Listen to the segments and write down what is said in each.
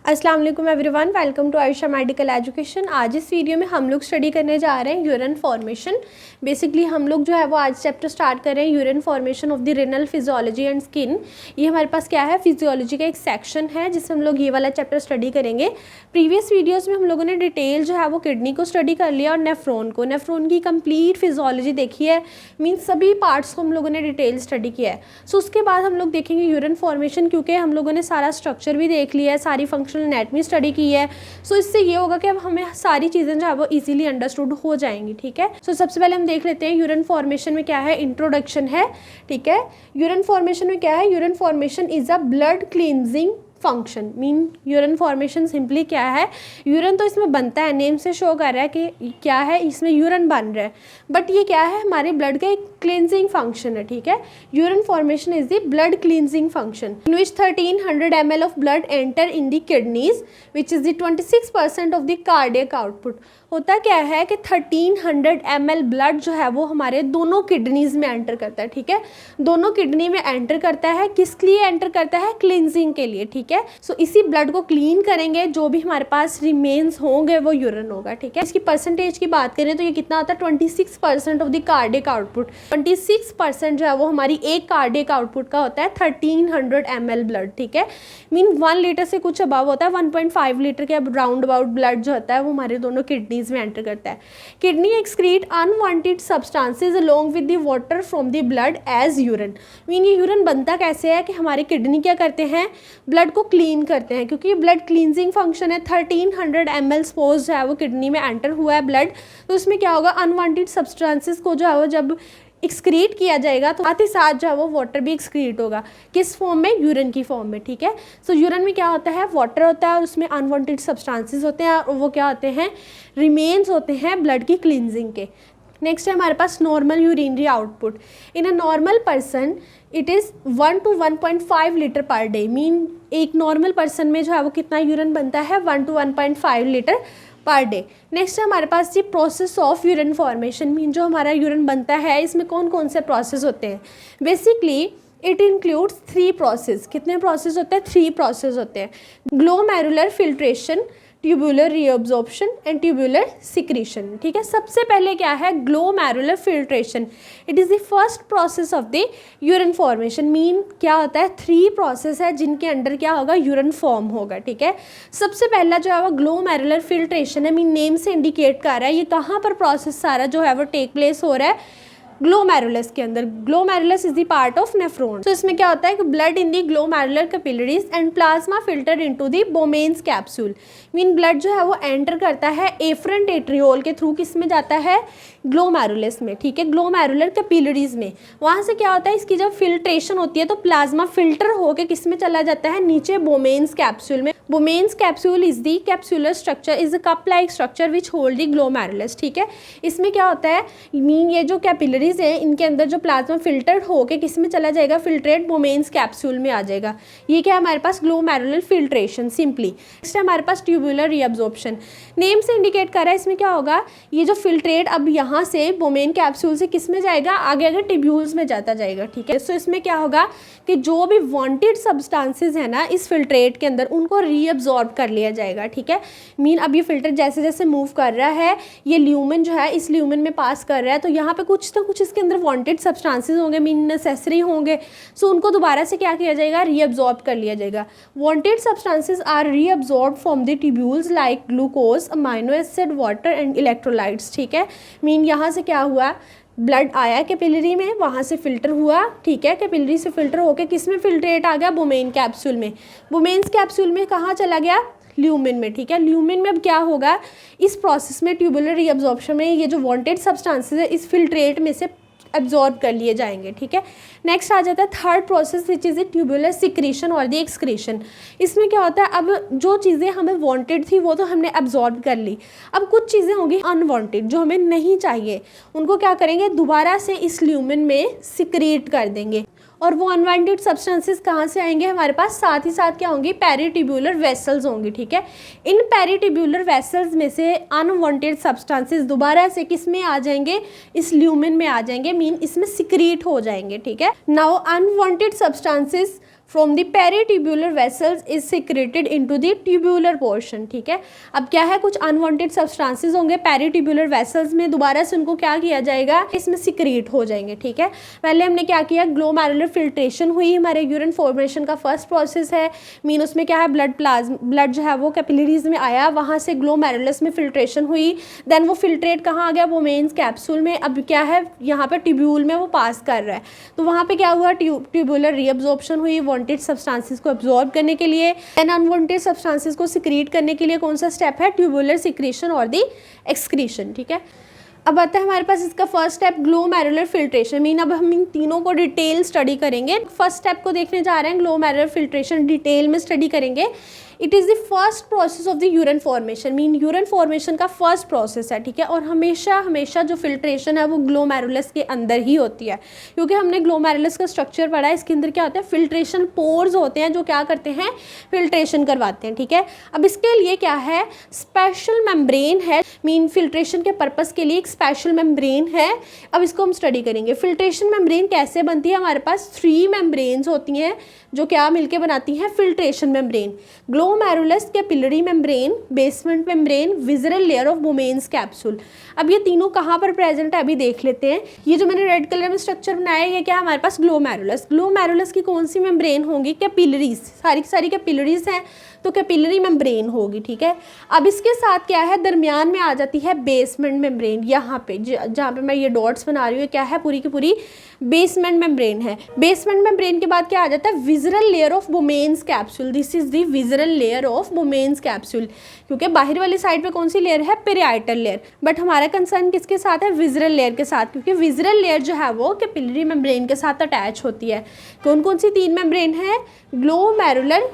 अस्सलाम वालेकुम everyone, welcome to Ayesha medical education. आज इस वीडियो में हम लोग स्टडी करने जा रहे हैं यूरिन फॉर्मेशन। बेसिकली हम लोग जो है वो आज चैप्टर स्टार्ट कर रहे हैं urine formation of the renal physiology and skin. ये हमारे पास क्या है, फिजियोलॉजी का एक सेक्शन है जिसमें हम लोग ये वाला चैप्टर स्टडी करेंगे। प्रीवियस वीडियोज़ में हम लोगों ने डिटेल जो है वो किडनी को स्टडी कर लिया और नेफ्रॉन की कंप्लीट फिजियोलॉजी देखी है, मीन्स सभी पार्ट्स को हम लोगों ने डिटेल स्टडी किया है। सो उसके बाद हम लोग देखेंगे यूरिन फॉर्मेशन, क्योंकि हम लोगों ने सारा स्ट्रक्चर भी देख लिया है, सारी फंक्शनल एनाटॉमी स्टडी की है। सो इससे ये होगा कि अब हमें सारी चीज़ें जो है वो इजीली अंडरस्टूड हो जाएंगी। ठीक है, सो सबसे पहले हम देख लेते हैं यूरिन फॉर्मेशन में क्या है। इंट्रोडक्शन है, ठीक है। यूरिन फॉर्मेशन में क्या है, urine formation is a blood cleansing function. Mean urine formation simply क्या है, यूरिन तो इसमें बनता है, नेम से शो कर रहा है कि क्या है, इसमें यूरिन बन रहा है, बट ये क्या है, हमारे ब्लड का एक क्लींजिंग फंक्शन है। ठीक है, urine formation is the blood cleansing function in which 1300 ml of blood enter in the kidneys which is the 26% of the cardiac output. होता क्या है कि 1300 ml ब्लड जो है वो हमारे दोनों किडनीज में एंटर करता है। ठीक है, दोनों किडनी में एंटर करता है, किस लिए एंटर करता है, क्लींजिंग के लिए। ठीक है, सो इसी ब्लड को क्लीन करेंगे, जो भी हमारे पास रिमेन्स होंगे वो यूरिन होगा। ठीक है, इसकी परसेंटेज की बात करें तो ये कितना होता है, 26% ऑफ द कार्डियक आउटपुट। 26% जो है वो हमारी एक कार्डियक आउटपुट का होता है 1300 ml ब्लड। ठीक है, मीन 1 लीटर से कुछ अबाव होता है, 1.5 लीटर के अब राउंड अबाउट ब्लड जो होता है वो हमारे दोनों किडनीज में एंटर करता है। Kidney excrete unwanted substances along with the water from the blood as urine. Mean ये यूरिन बनता कैसे है कि हमारे किडनी क्या करते हैं, ब्लड को क्लीन करते हैं, क्योंकि ब्लड क्लींजिंग फंक्शन है। 1300 ml सपोज जो है वो किडनी में एंटर हुआ है ब्लड, तो उसमें क्या होगा, अनवांटेड सब्सटेंसेस को जो है वो जब एक्सक्रीट किया जाएगा तो साथ ही साथ जो है वो वाटर भी एक्सक्रीट होगा, किस फॉर्म में, यूरिन की फॉर्म में। ठीक है, सो यूरिन में क्या होता है, वाटर होता है और उसमें अनवांटेड सब्सटेंसेस होते हैं और वो क्या होते हैं, रिमेन्स होते हैं ब्लड की क्लींजिंग के। नेक्स्ट है हमारे पास normal urinary output. In a normal person it is 1 to 1.5 litre per day. Mean एक नॉर्मल पर्सन में जो है वो कितना यूरिन बनता है, 1 to 1.5 litre per day. Next है हमारे पास ये process of urine formation. Mean जो हमारा यूरिन बनता है इसमें कौन कौन से प्रोसेस होते हैं। Basically it includes 3 process. कितने प्रोसेस होते हैं, 3 प्रोसेस होते हैं। Glomerular filtration, tubular reabsorption and tubular secretion. ठीक है, सबसे पहले क्या है, glomerular filtration. It is the first process of the urine formation. Mean क्या होता है, 3 प्रोसेस है जिनके अंडर क्या होगा, यूरिन फॉर्म होगा। ठीक है, सबसे पहला जो है वो ग्लोमेरुलर फिल्ट्रेशन है। मीन नेम से इंडिकेट कर रहा है ये कहाँ पर प्रोसेस सारा जो है वो टेक प्लेस हो रहा है, ग्लोमेरुलस के अंदर। Glomerulus is the part of nephron. तो इसमें क्या होता है कि blood in the glomerular capillaries and plasma filter into the Bowman's capsule. Mean blood जो है वो एंटर करता है एफरेंट एट्रियोल के थ्रू, किस में जाता है, ग्लोमेरुलस में। ठीक है, ग्लोमेरुलर कैपिलरीज में। वहाँ से क्या होता है, इसकी जब फिल्ट्रेशन होती है तो प्लाज्मा फिल्टर होकर किस में चला जाता है, नीचे बोमेन्स कैप्सूल में। Bowman's capsule is the capsular structure, is a cup like structure which hold the glomerulus. ठीक है, इसमें क्या होता है, मीन ये जो कैपिलरीज है इनके अंदर जो प्लाज्मा फिल्टर होके किस में चला जाएगा, फिल्ट्रेट बोमेन्स कैप्सूल में आ जाएगा। ये क्या है हमारे पास, ग्लोमेरुलर फिल्ट्रेशन सिंपली। नेक्स्ट है हमारे पास ट्यूबुलर रीअब्जॉर्प्शन। नेम से इंडिकेट कर रहा है, इसमें क्या होगा, ये जो फिल्ट्रेट अब यहाँ से बोमेन कैप्सूल से किस में जाएगा, आगे आगे ट्यूब्यूल्स में जाता जाएगा। ठीक है, सो इसमें क्या होगा कि जो भी वांटेड सब्सटेंसेस है ना इस फिल्ट्रेट के अंदर, उनको रीअब्जॉर्ब कर लिया जाएगा। ठीक है, मीन अब ये फिल्टर जैसे जैसे मूव कर रहा है, ये ल्यूमेन जो है इस ल्यूमेन में पास कर रहा है, तो यहाँ पे कुछ तो कुछ इसके अंदर वांटेड सब्सटेंसेस होंगे, मीन नेसेसरी होंगे। सो उनको दोबारा से क्या किया जाएगा, रीअब्जॉर्ब कर लिया जाएगा। Wanted substances are reabsorb from the tubules like glucose, amino acid, water and electrolytes. ठीक है, मीन यहाँ से क्या हुआ, ब्लड आया कैपिलरी में, वहाँ से फिल्टर हुआ। ठीक है, कैपिलरी से फिल्टर होकर किस में फिल्ट्रेट आ गया, बोमेन कैप्सूल में। बोमेन्स कैप्सूल में कहाँ चला गया, ल्यूमेन में। ठीक है, ल्यूमेन में अब क्या होगा, इस प्रोसेस में ट्यूबुलर रीअब्जॉर्प्शन में ये जो वांटेड सब्सटेंसेस है इस फिल्ट्रेट में से एब्जॉर्ब कर लिए जाएंगे। ठीक है, नेक्स्ट आ जाता है third process which is a tubular secretion और द एक्सक्रीशन। इसमें क्या होता है, अब जो चीज़ें हमें वांटेड थी वो तो हमने एब्जॉर्ब कर ली, अब कुछ चीज़ें होंगी अनवांटेड जो हमें नहीं चाहिए, उनको क्या करेंगे, दोबारा से इस ल्यूमेन में सिक्रीट कर देंगे। और वो अनवांटेड सब्सटेंसेस कहाँ से आएंगे हमारे पास, साथ ही साथ क्या होंगी, पेरिट्यूबुलर वेसल्स होंगी। ठीक है, इन पेरिट्यूबुलर वेसल्स में से अनवांटेड सब्सटेंसेस दोबारा से किस में आ जाएंगे, इस ल्यूमेन में आ जाएंगे, मीन इसमें सिक्रीट हो जाएंगे। ठीक है, now unwanted substances from the peritubular vessels is secreted into the tubular portion, ठीक है। अब क्या है, कुछ अनवांटेड सब्सटेंसेस होंगे पेरीट्यूब्यूलर वेसल्स में, दोबारा से उनको क्या किया जाएगा, इसमें सिक्रेट हो जाएंगे, ठीक है। पहले हमने क्या किया, ग्लोमेरुलर फिल्ट्रेशन हुई, हमारे यूरिन फॉर्मेशन का फर्स्ट प्रोसेस है, मीन उसमें क्या है, ब्लड जो है वो कैपिलरीज में आया, वहाँ से ग्लोमेरुलस में फिल्ट्रेशन हुई, देन वो फिल्ट्रेट कहाँ आ गया, वोमेन्स कैप्सूल में। अब क्या है, यहाँ पे ट्यूब्यूल में वो पास कर रहा है, तो वहाँ पे क्या हुआ, ट्यूबुलर रीअब्जॉर्प्शन हुई वांटेड सब्सटेंसेस को अब्जॉर्ब करने के लिए, एंड अनवांटेड सब्सटेंसेस को सिक्रीट करने के लिए कौन सा स्टेप है, ट्यूबुलर सिक्रीशन और दी एक्सक्रीशन, ठीक है। अब आता है हमारे पास इसका first step glomerular filtration, mean अब हम इन तीनों को डिटेल स्टडी करेंगे। फर्स्ट स्टेप को देखने जा रहे हैं, ग्लोमेरुलर फिल्ट्रेशन डिटेल में स्टडी करेंगे। It is the first process of the urine formation, mean urine formation का फर्स्ट प्रोसेस है, ठीक है। और हमेशा जो फिल्ट्रेशन है वो ग्लोमेरुलस के अंदर ही होती है, क्योंकि हमने ग्लोमेरुलस का स्ट्रक्चर पढ़ा है, इसके अंदर क्या होता है, फिल्ट्रेशन पोर्स होते हैं जो क्या करते हैं, फिल्ट्रेशन करवाते हैं, ठीक है। अब इसके लिए क्या है, स्पेशल मेम्ब्रेन है, मीन फिल्ट्रेशन के पर्पस के लिए एक स्पेशल मेम्ब्रेन है। अब इसको हम स्टडी करेंगे। फिल्ट्रेशन मेम्ब्रेन कैसे बनती है, हमारे पास 3 मेम्ब्रेन्स होती हैं जो क्या मिलके बनाती हैं, filtration membrane, glomerulus capillary membrane, basement membrane, visceral layer of Bowman's capsule. अब ये तीनों कहाँ पर प्रेजेंट है अभी देख लेते हैं। ये जो मैंने रेड कलर में स्ट्रक्चर बनाया है, ये क्या है, हमारे पास ग्लोमेरुलस की कौन सी मेम्ब्रेन होंगी, कैपिलरीज, सारी कैपिलरीज हैं, तो कैपिलरी मेम्ब्रेन होगी, ठीक है। अब इसके साथ क्या है, दरमियान में आ जाती है बेसमेंट मेम्ब्रेन, यहाँ पे जहाँ पे मैं ये डॉट्स बना रही हूँ, क्या है, पूरी की पूरी बेसमेंट मेम्ब्रेन है। बेसमेंट मेम्ब्रेन के बाद क्या आ जाता है, visceral layer of Bowman's capsule, this is the visceral layer of Bowman's capsule, क्योंकि बाहर वाली साइड पे कौन सी लेयर है, पेरियाइटल लेयर, बट हमारा कंसर्न किसके साथ है, विजरल लेयर के साथ, क्योंकि विजरल लेयर जो है वो कैपिलरी मेम्ब्रेन के साथ अटैच होती है। कौन कौन सी 3 मेम्ब्रेन है, ग्लोमेरुलर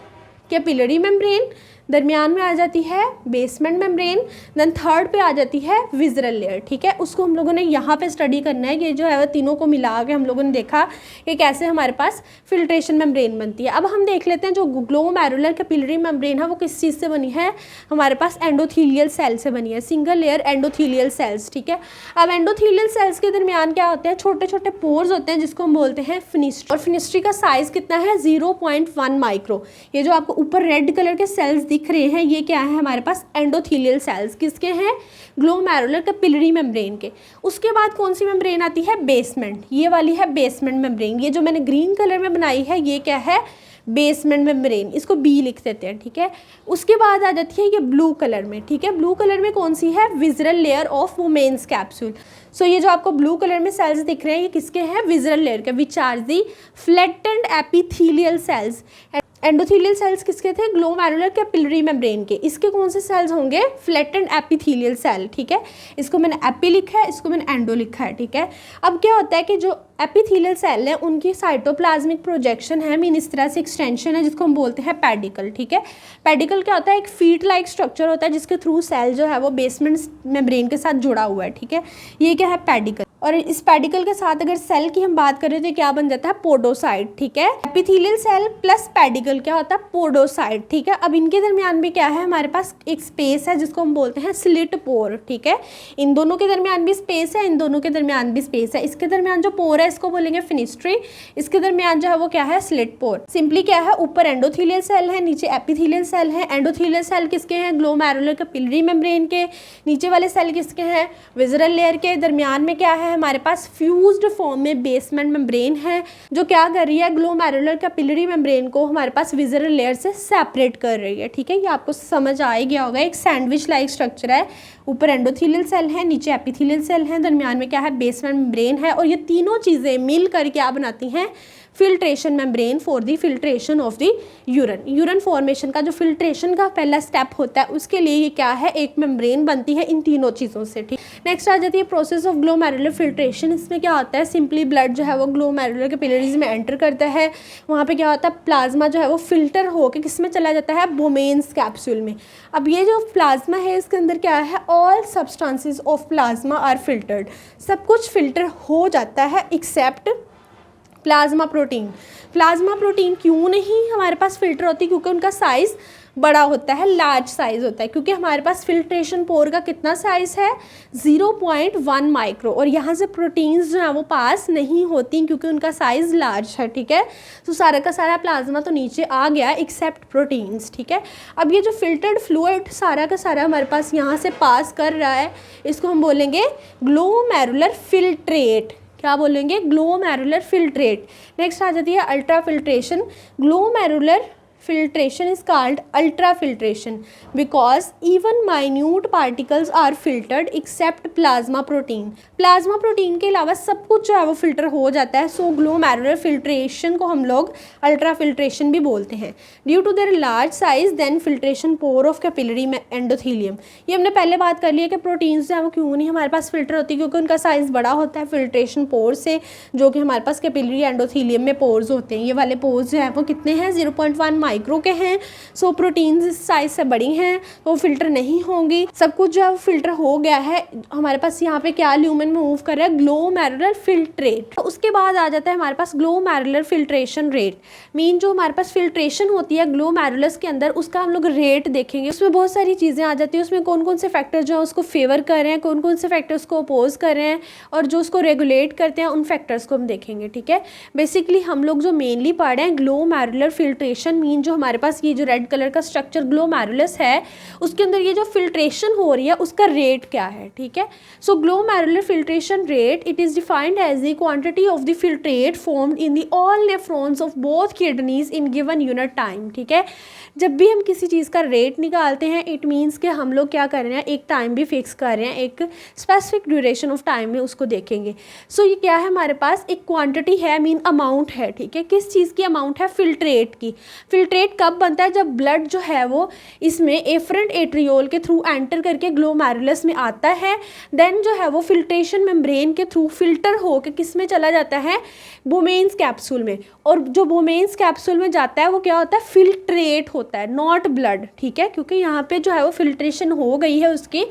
कैपिलरी मेम्ब्रेन, दरमियान में आ जाती है बेसमेंट मेम्ब्रेन, देन थर्ड पे आ जाती है विजरल लेयर, ठीक है। उसको हम लोगों ने यहाँ पे स्टडी करना है, कि जो है वो तीनों को मिला के हम लोगों ने देखा कि कैसे हमारे पास फिल्ट्रेशन मेम्ब्रेन बनती है। अब हम देख लेते हैं जो ग्लोमेरुलर कैपिलरी मेम्ब्रेन है वो किस चीज़ से बनी है, हमारे पास एंडोथीलियल सेल से बनी है, सिंगल लेयर एंडोथीलियल सेल्स, ठीक है। अब एंडोथीलियल सेल्स के दरमियान क्या होते हैं, छोटे छोटे पोर्स होते हैं जिसको हम बोलते हैं फिनिस्ट्री, और फिनिस्ट्री का साइज कितना है, 0.1 माइक्रो। ये जो आपको ऊपर रेड कलर के सेल्स दिख रहे हैं, ये क्या है, हमारे पास एंडोथीलियल सेल्स, किसके हैं, ग्लोमेरुलर कैपिलरी मेम्ब्रेन के। उसके बाद कौन सी मेम्ब्रेन आती है, बेसमेंट, ये वाली है बेसमेंट मेम्ब्रेन, ये जो मैंने ग्रीन कलर में बनाई है ये क्या है, बेसमेंट मेम्ब्रेन, इसको बी लिख देते हैं, ठीक है। उसके बाद आ जाती है ये ब्लू कलर में, ठीक है, ब्लू कलर में कौन सी है, visceral layer of Bowman's capsule. So ये जो आपको ब्लू कलर में सेल्स दिख रहे हैं ये किसके हैं, विजरल लेयर के, which are the flattened epithelial cells. Endothelial cells किसके थे, ग्लोमेरुलर कैपिलरी मेम्ब्रेन के, इसके कौन से सेल्स होंगे, फ्लैटेंड एपिथेलियल सेल, ठीक है। इसको मैंने एपी लिखा है, इसको मैंने एंडो लिखा है, ठीक है। अब क्या होता है कि जो एपिथेलियल सेल है उनकी साइटोप्लाज्मिक प्रोजेक्शन है, मीन इस तरह से एक्सटेंशन है जिसको हम बोलते हैं पेडिकल, ठीक है। पेडिकल क्या होता है, एक फीट लाइक स्ट्रक्चर होता है जिसके थ्रू सेल जो है वो बेसमेंट मेम्ब्रेन के साथ जुड़ा हुआ है, ठीक है। ये क्या है, पेडिकल। और इस पेडिकल के साथ अगर सेल की हम बात करें तो क्या बन जाता है, पोडोसाइट, ठीक है। एपिथेलियल सेल प्लस पेडिकल क्या होता है, पोडोसाइट, ठीक है। अब इनके दरमियान भी क्या है, हमारे पास एक स्पेस है जिसको हम बोलते हैं स्लिट पोर, ठीक है। इन दोनों के दरमियान भी स्पेस है, इन दोनों के दरमियान भी स्पेस है। इसके दरमियान जो पोर है इसको बोलेंगे फिनिस्ट्री, इसके दरमियान जो है वो क्या है, स्लिट पोर। सिंपली क्या है, ऊपर एंडोथीलियल सेल है, नीचे एपिथेलियल सेल है। एंडोथीलियल सेल किसके हैं, ग्लोमेरुलर कैपिलरी मेम्ब्रेन के, नीचे वाले सेल किसके हैं, विजरल लेयर के। दरमियान में क्या है, हमारे पास फ्यूज्ड फॉर्म में बेसमेंट मेम्ब्रेन है जो क्या कर रही है, ग्लोमेरुलर कैपिलरी मेम्ब्रेन को हमारे पास विजरल लेयर से सेपरेट कर रही है, ठीक है। ये आपको समझ आ ही गया होगा, एक सैंडविच लाइक स्ट्रक्चर है, ऊपर एंडोथीलियल सेल है, नीचे एपिथेलियल सेल है, दरमियान में क्या है, बेसमेंट मेम्ब्रेन है। और ये तीनों चीज़ें मिलकर क्या बनाती हैं, filtration membrane for the filtration of the urine. Urine formation का जो फिल्ट्रेशन का पहला स्टेप होता है उसके लिए ये क्या है, एक मेम्ब्रेन बनती है इन तीनों चीज़ों से, ठीक। नेक्स्ट आ जाती है प्रोसेस ऑफ ग्लोमेरुलर फिल्ट्रेशन। इसमें क्या होता है, सिंपली ब्लड जो है वो ग्लोमेरुलर कैपिलरीज में एंटर करता है, वहाँ पे क्या होता है, प्लाज्मा जो है वो फिल्टर होकर किस में चला जाता है, वोमेन्स कैप्सूल में। अब ये जो प्लाज्मा है इसके अंदर क्या है, all substances of plasma are filtered, सब कुछ फिल्टर हो जाता है except plasma protein. Plasma protein क्यों नहीं हमारे पास फिल्टर होती, क्योंकि उनका साइज़ बड़ा होता है, लार्ज साइज होता है, क्योंकि हमारे पास फिल्ट्रेशन पोर का कितना साइज है 0.1 माइक्रो, और यहाँ से प्रोटीन्स जो है वो पास नहीं होती क्योंकि उनका साइज लार्ज है, ठीक है। तो सारा का सारा प्लाज्मा तो नीचे आ गया एक्सेप्ट प्रोटीन्स, ठीक है। अब ये जो फिल्टर्ड फ्लूइड सारा का सारा हमारे पास यहाँ से पास कर रहा है, इसको हम बोलेंगे ग्लोमेरुलर फिल्ट्रेट। क्या बोलेंगे? Glomerular filtrate. नेक्स्ट आ जाती है ultra filtration. Glomerular filtration is called ultrafiltration because even minute particles are filtered except plasma protein. Plasma protein के अलावा सब कुछ जो है वो फिल्टर हो जाता है। सो ग्लोमेरुलर फिल्ट्रेशन को हम लोग अल्ट्रा फिल्ट्रेशन भी बोलते हैं। Due to their large size than filtration pore of capillary endothelium. ये हमने पहले बात कर ली है कि प्रोटीन्स जो है वो क्यों नहीं हमारे पास फिल्टर होती, क्योंकि उनका साइज बड़ा होता है फिल्ट्रेशन पोर से, जो कि हमारे पास कैपिलरी एंडोथीलियम में पोर्स होते हैं। ये वाले पोर्स जो है वो कितने हैं? 0.1 माइक्रो के हैं। सो प्रोटीन्स इस साइज से बड़ी हैं तो फिल्टर नहीं होंगी। सब कुछ जो है फिल्टर हो गया है। हमारे पास यहाँ पे क्या ल्यूमेन में मूव कर रहा है? Glomerular filtrate. तो उसके बाद आ जाता है हमारे पास ग्लोमेरुलर फिल्ट्रेशन रेट। मीन जो हमारे पास फिल्ट्रेशन होती है ग्लोमेरुलस के अंदर, उसका हम लोग रेट देखेंगे। उसमें बहुत सारी चीज़ें आ जाती है। उसमें कौन कौन से फैक्टर जो है उसको फेवर कर रहे हैं, कौन कौन से फैक्टर्स को अपोज कर रहे हैं, और जो उसको रेगुलेट करते हैं उन फैक्टर्स को हम देखेंगे, ठीक है। बेसिकली हम लोग जो मेनली पढ़ रहे हैं ग्लोमेरुलर फिल्ट्रेशन, मीन जो हमारे पास ये जो रेड कलर का स्ट्रक्चर ग्लोमेरुलस है उसके अंदर ये जो फिल्ट्रेशन हो रही है उसका रेट क्या है, ठीक है। So glomerular filtration rate, it is defined as the quantity of the filtrate formed in the all nephrons of both kidneys in given unit time, ठीक है। जब भी हम किसी चीज़ का रेट निकालते हैं इट मीन्स कि हम लोग क्या कर रहे हैं, एक टाइम भी फिक्स कर रहे हैं, एक स्पेसिफिक ड्यूरेशन ऑफ टाइम में उसको देखेंगे। सो ये क्या है हमारे पास? एक क्वांटिटी है, मीन अमाउंट है, ठीक है। किस चीज़ की अमाउंट है? फिल्ट्रेट की। फिल्ट्रेट कब बनता है? जब ब्लड जो है वो इसमें एफरेंट एट्रियोल के थ्रू एंटर करके ग्लोमेरुलस में आता है, देन जो है वो फिल्ट्रेशन मेम्ब्रेन के थ्रू फिल्टर हो के किस में चला जाता है? बोमेन्स कैप्सूल में। और जो बोमेन्स कैप्सूल में जाता है वो क्या होता है? फिल्ट्रेट होता है, नॉट ब्लड, ठीक है। क्योंकि यहाँ पे जो है वो फिल्ट्रेशन हो गई है उसकी।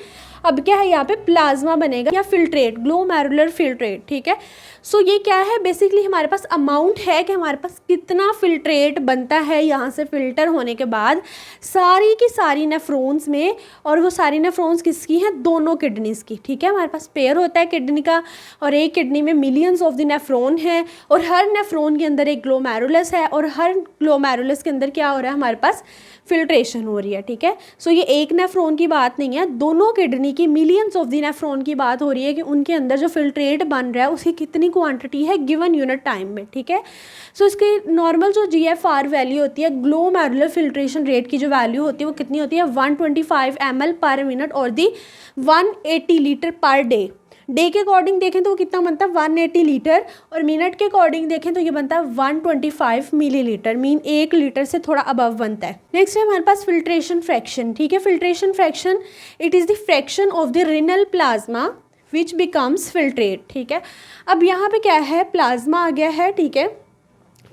अब क्या है यहाँ पे? प्लाज्मा बनेगा या फिल्ट्रेट, ग्लोमेरुलर फिल्ट्रेट, ठीक है। सो ये क्या है? बेसिकली हमारे पास अमाउंट है कि हमारे पास कितना फिल्ट्रेट बनता है यहाँ से फिल्टर होने के बाद सारी की सारी नेफ्रॉन्स में। और वो सारी नेफ्रॉन्स किसकी हैं? दोनों किडनीज की, ठीक है। हमारे पास पेयर होता है किडनी का, और एक किडनी में मिलियंस ऑफ द नेफ्रॉन है, और हर नेफ्रॉन के अंदर एक ग्लोमेरुलस है, और हर ग्लोमेरुलस के अंदर क्या हो रहा है? हमारे पास फिल्ट्रेशन हो रही है, ठीक है। सो ये एक नेफ्रॉन की बात नहीं है, दोनों किडनी की मिलियंस ऑफ द नेफ्रॉन की बात हो रही है कि उनके अंदर जो फिल्ट्रेट बन रहा है उसकी कितनी क्वांटिटी है गिवन यूनिट टाइम में, ठीक है। सो इसकी नॉर्मल जो GFR वैल्यू होती है, ग्लोमेरुलर फिल्ट्रेशन रेट की जो वैल्यू होती है वो कितनी होती है? 125 ml पर मिनट और दी 180 लीटर पर डे। डे के अकॉर्डिंग देखें तो वो कितना बनता है? 180 लीटर, और मिनट के अकॉर्डिंग देखें तो ये बनता है 125 मिलीलीटर, मीन 1 लीटर से थोड़ा अबव बनता है। नेक्स्ट है हमारे पास फिल्ट्रेशन फ्रैक्शन, ठीक है। Filtration fraction, it is the fraction of the renal plasma which becomes filtrate, ठीक है। अब यहाँ पे क्या है? प्लाज्मा आ गया है, ठीक है।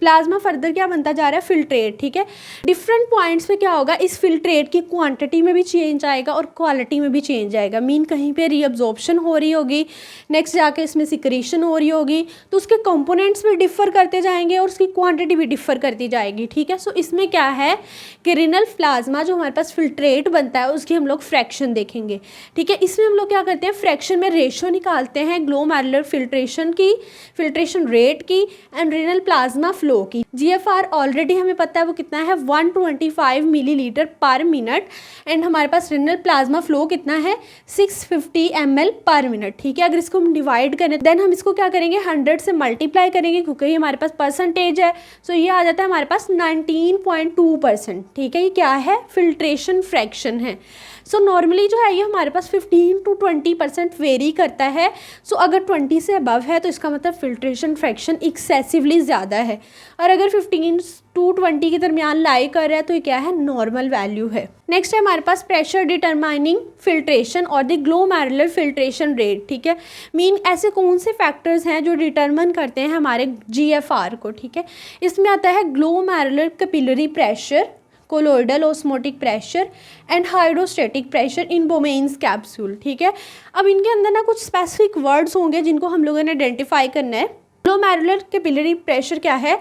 प्लाज्मा फर्दर क्या बनता जा रहा है? फिल्ट्रेट, ठीक है। डिफरेंट पॉइंट्स पे क्या होगा? इस फिल्ट्रेट की क्वांटिटी में भी चेंज आएगा और क्वालिटी में भी चेंज आएगा। मीन कहीं पे रीअब्जॉर्प्शन हो रही होगी, नेक्स्ट जाके इसमें सिक्रीशन हो रही होगी, तो उसके कंपोनेंट्स भी डिफर करते जाएंगे और उसकी क्वांटिटी भी डिफर करती जाएगी, ठीक है। सो इसमें क्या है कि रिनल प्लाज्मा जो हमारे पास फिल्ट्रेट बनता है उसकी हम लोग फ्रैक्शन देखेंगे, ठीक है। इसमें हम लोग क्या करते हैं? फ्रैक्शन में रेशो निकालते हैं ग्लोमेरुलर फिल्ट्रेशन की, फिल्ट्रेशन रेट की, एंड रिनल प्लाज्मा फ्लो की। GFR ऑलरेडी हमें पता है वो कितना है? 125 मिलीलीटर पर मिनट, एंड हमारे पास रिनल प्लाज्मा फ्लो कितना है? 650 ml पर मिनट, ठीक है। अगर इसको हम डिवाइड करें देन हम इसको क्या करेंगे? 100 से मल्टीप्लाई करेंगे, क्योंकि ये हमारे पास परसेंटेज है। सो ये आ जाता है हमारे पास 19.2%, ठीक है। ये क्या है? फिल्ट्रेशन फ्रैक्शन है। सो नॉर्मली जो है ये हमारे पास 15 to 20% वेरी करता है। सो अगर 20 से अबव है तो इसका मतलब फिल्ट्रेशन फ्रैक्शन एक्सेसिवली ज़्यादा है, और अगर 15 to 20 के दरमियान लाई कर रहा है तो ये क्या है? नॉर्मल वैल्यू है। नेक्स्ट है हमारे पास प्रेशर डिटरमाइनिंग फिल्ट्रेशन और द ग्लोमेरुलर फिल्ट्रेशन रेट, ठीक है। मीन ऐसे कौन से फैक्टर्स हैं जो डिटरमाइन करते हैं हमारे GFR को, ठीक है। इसमें आता है glomerular capillary pressure, colloidal osmotic pressure and hydrostatic pressure in Bowman's capsule, ठीक है। अब इनके अंदर ना कुछ स्पेसिफिक वर्ड्स होंगे जिनको हम लोगों ने आइडेंटिफाई करना है। ग्लोमेरुलर कैपिलरी प्रेशर क्या है?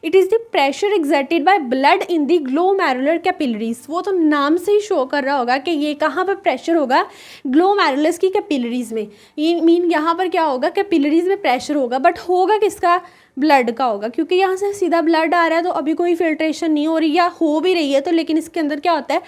It is the pressure exerted by blood in the glomerular capillaries. वो तो नाम से ही शो कर रहा होगा कि ये कहाँ पर प्रेशर होगा, ग्लोमेरुलस की कैपिलरीज में। ये मीन यहाँ पर क्या होगा, कैपिलरीज में प्रेशर होगा, बट होगा किसका? ब्लड का होगा, क्योंकि यहाँ से सीधा ब्लड आ रहा है तो अभी कोई फिल्ट्रेशन नहीं हो रही, या हो भी रही है तो, लेकिन इसके अंदर क्या होता है,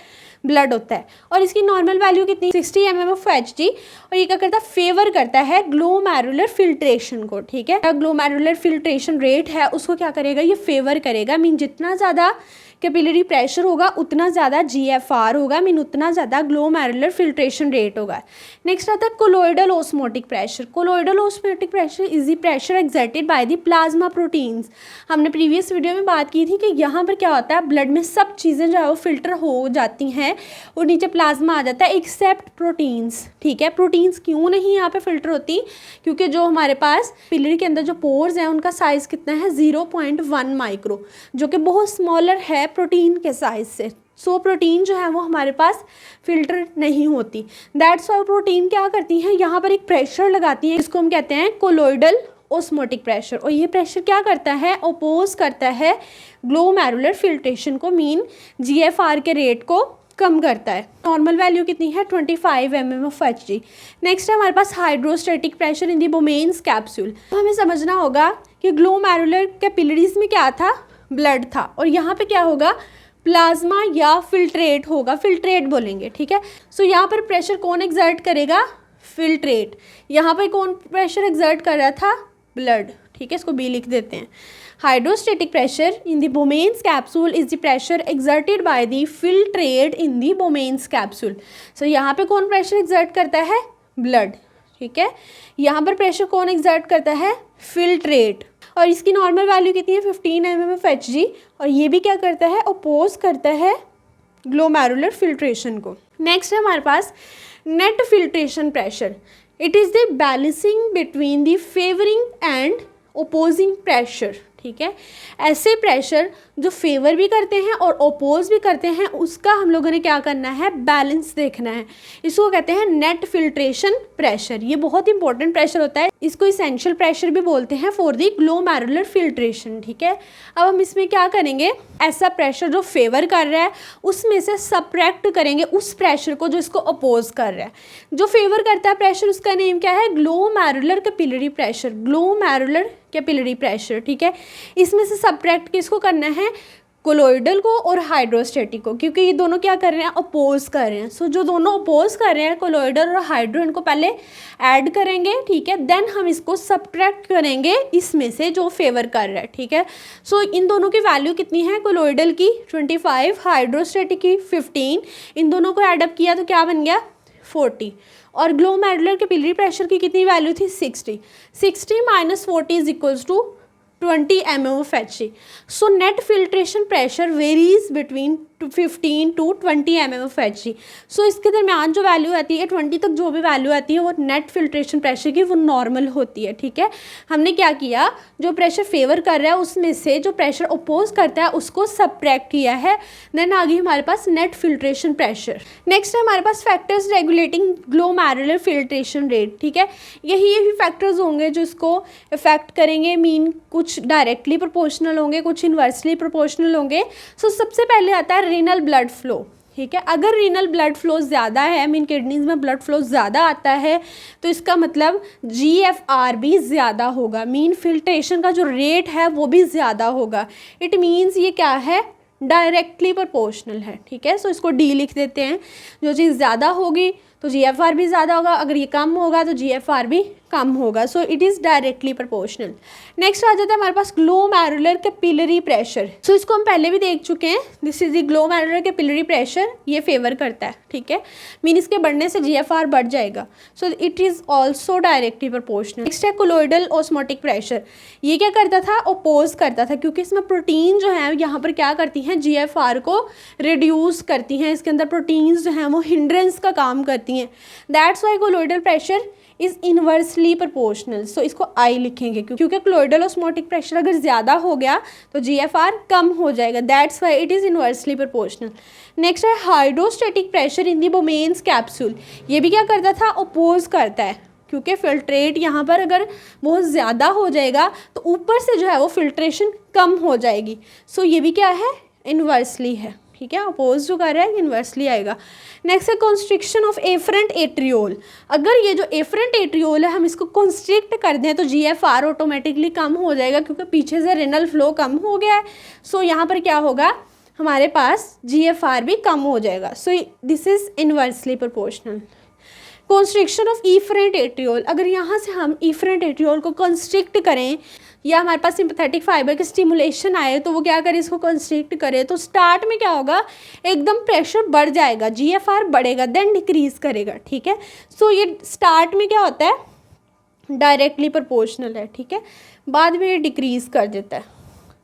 ब्लड होता है। और इसकी नॉर्मल वैल्यू कितनी? 60 mm/Hg। और ये क्या करता है? फेवर करता है ग्लोमेरुलर फिल्ट्रेशन को, ठीक है। ग्लोमेरुलर फिल्ट्रेशन रेट है उसको क्या करेगा, ये फेवर करेगा। मीन जितना ज़्यादा कैपिलरी प्रेशर होगा उतना ज़्यादा GFR होगा, मीन उतना ज़्यादा ग्लोमेरुलर फिल्ट्रेशन रेट होगा। नेक्स्ट आता है colloidal osmotic pressure. Colloidal osmotic pressure is the pressure exerted by the plasma proteins. हमने प्रीवियस वीडियो में बात की थी कि यहाँ पर क्या होता है, ब्लड में सब चीज़ें जो है वो फिल्टर हो जाती हैं और नीचे प्लाज्मा आ जाता है, एक्सेप्ट प्रोटीन्स, ठीक है। प्रोटीन्स क्यों नहीं यहाँ पे फिल्टर होती? क्योंकि जो हमारे पास पिलरी के अंदर जो पोर्स हैं उनका साइज़ कितना है, 0.1 माइक्रो, जो कि बहुत स्मॉलर है प्रोटीन के साइज से। सो प्रोटीन जो है वो हमारे पास फिल्टर नहीं होती। दैट्स वाई प्रोटीन क्या करती हैं, यहाँ पर एक प्रेशर लगाती हैं, इसको हम कहते हैं कोलोइडल ऑस्मोटिक प्रेशर। और ये प्रेशर क्या करता है, अपोज करता है ग्लोमेरुलर फिल्ट्रेशन को, मीन GFR के रेट को कम करता है। नॉर्मल वैल्यू कितनी है, 25 mm/Hg। नेक्स्ट है हमारे पास hydrostatic pressure in the Bowman's capsule. तो हमें समझना होगा कि ग्लोमेरुलर कैपिलरीज में क्या था, ब्लड था, और यहाँ पे क्या होगा, प्लाज्मा या फिल्ट्रेट होगा, फिल्ट्रेट बोलेंगे, ठीक है। सो यहाँ पर प्रेशर कौन एक्सर्ट करेगा, फिल्ट्रेट। यहाँ पर कौन प्रेशर एक्सर्ट कर रहा था, ब्लड, ठीक है। इसको B लिख देते हैं। Hydrostatic pressure in the Bowman's capsule is the pressure exerted by the filtrate in the Bowman's capsule. So यहाँ पे कौन प्रेशर एक्सर्ट करता है, ब्लड, ठीक है। यहाँ पर प्रेशर कौन एक्सर्ट करता है, फिल्ट्रेट। और इसकी नॉर्मल वैल्यू कितनी है, 15 mm/Hg। और ये भी क्या करता है, अपोज करता है ग्लोमेरुलर फिल्ट्रेशन को। नेक्स्ट है हमारे पास net filtration pressure. It is the balancing between the favouring and opposing pressure, ठीक है। ऐसे प्रेशर जो फेवर भी करते हैं और ओपोज भी करते हैं, उसका हम लोगों ने क्या करना है, बैलेंस देखना है। इसको कहते हैं नेट फिल्ट्रेशन प्रेशर। ये बहुत इंपॉर्टेंट प्रेशर होता है, इसको इसेंशियल प्रेशर भी बोलते हैं फॉर द ग्लोमेरुलर फिल्ट्रेशन, ठीक है। अब हम इसमें क्या करेंगे, ऐसा प्रेशर जो फेवर कर रहा है उसमें से सबट्रैक्ट करेंगे उस प्रेशर को जो इसको अपोज कर रहा है। जो फेवर करता है प्रेशर, उसका नेम क्या है, glomerular capillary pressure, glomerular capillary pressure, ठीक है। इसमें से सबट्रैक्ट किसको करना है, कोलोइडल को और हाइड्रोस्टेटिक को, क्योंकि ये दोनों क्या कर रहे हैं, अपोज कर रहे हैं। सो जो दोनों अपोज कर रहे हैं, कोलोइडल और हाइड्रो, इनको पहले ऐड करेंगे, ठीक है। देन हम इसको सबट्रैक्ट करेंगे इसमें से जो फेवर कर रहा है, ठीक है। सो इन दोनों की वैल्यू कितनी है, कोलोइडल की 25, हाइड्रोस्टेटिक की 15। इन दोनों को एडअप किया तो क्या बन गया, 40। और ग्लोमेरुलर कैपिलरी प्रेशर की कितनी वैल्यू थी, 60। 60 - 40 is equals to 20 mm/Hg। So net filtration pressure varies between 15 to 20 mm/Hg। So इसके दरमियान जो वैल्यू आती है 20 तक, जो भी वैल्यू आती है वो नेट फिल्ट्रेशन प्रेशर की वो नॉर्मल होती है, ठीक है। हमने क्या किया, जो प्रेशर फेवर कर रहा है उसमें से जो प्रेशर अपोज करता है उसको सबट्रैक्ट किया है। देन आ गई हमारे पास नेट फिल्ट्रेशन प्रेशर। नेक्स्ट है हमारे पास factors regulating glomerular filtration rate, ठीक है। यही फैक्टर्स होंगे जो इसको इफेक्ट करेंगे, मीन कुछ डायरेक्टली प्रोपोर्शनल होंगे, कुछ इन्वर्सली प्रोपोर्शनल होंगे। सो सबसे पहले आता है रीनल ब्लड फ्लो, ठीक है। अगर रीनल ब्लड फ्लो ज़्यादा है, मीन किडनीज में ब्लड फ्लो ज़्यादा आता है, तो इसका मतलब GFR भी ज़्यादा होगा, मीन फिल्ट्रेशन का जो रेट है वो भी ज़्यादा होगा। इट मीन्स ये क्या है, डायरेक्टली प्रोपोर्शनल है, ठीक है। सो इसको D लिख देते हैं। जो चीज़ ज़्यादा होगी तो GFR भी ज़्यादा होगा, अगर ये कम होगा तो GFR भी कम होगा। So it is directly proportional. Next आ जाता है हमारे पास ग्लोमेरुलर कैपिलरी प्रेशर। सो इसको हम पहले भी देख चुके हैं, this is the glomerular capillary pressure. ये फेवर करता है, ठीक है, मीन इसके बढ़ने से GFR बढ़ जाएगा। सो it is also directly proportional. Next है कोलोइडल ऑस्मोटिक प्रेशर। ये क्या करता था, अपोज करता था, क्योंकि इसमें प्रोटीन जो है यहाँ पर क्या करती हैं, GFR को रिड्यूस करती हैं। इसके अंदर प्रोटीन्स जो हैं वो हिंड्रेंस का काम करती हैं। That's why colloidal pressure is inversely proportional. So इसको I लिखेंगे, क्योंकि कोलोइडल ऑस्मोटिक प्रेशर अगर ज़्यादा हो गया तो GFR कम हो जाएगा। That's why it is inversely proportional. Next है hydrostatic pressure in the Bowman's capsule. ये भी क्या करता था, अपोज करता है क्योंकि फिल्ट्रेट यहाँ पर अगर बहुत ज़्यादा हो जाएगा तो ऊपर से जो है वो फिल्ट्रेशन कम हो जाएगी। सो ये भी क्या है, इन्वर्सली है, ठीक है, अपोज जो कर रहा है इन्वर्सली आएगा। नेक्स्ट है कॉन्स्ट्रिक्शन ऑफ एफरेंट एट्रियोल। अगर ये जो एफरेंट एट्रियोल है हम इसको कॉन्स्ट्रिक्ट कर दें तो GFR ऑटोमेटिकली कम हो जाएगा क्योंकि पीछे से रेनल फ्लो कम हो गया है। सो यहाँ पर क्या होगा, हमारे पास GFR भी कम हो जाएगा। सो this is inversely proportional. Constriction of efferent arteriole, अगर यहाँ से हम इफरेंट एट्रियोल को कंस्ट्रिक्ट करें या हमारे पास सिंपैथेटिक फाइबर की स्टिमुलेशन आए तो वो क्या करे, इसको कंस्ट्रिक्ट करे, तो स्टार्ट में क्या होगा, एकदम प्रेशर बढ़ जाएगा, GFR बढ़ेगा, देन डिक्रीज करेगा, ठीक है। सो ये स्टार्ट में क्या होता है, डायरेक्टली प्रोपोर्शनल है, ठीक है, बाद में ये डिक्रीज कर देता है।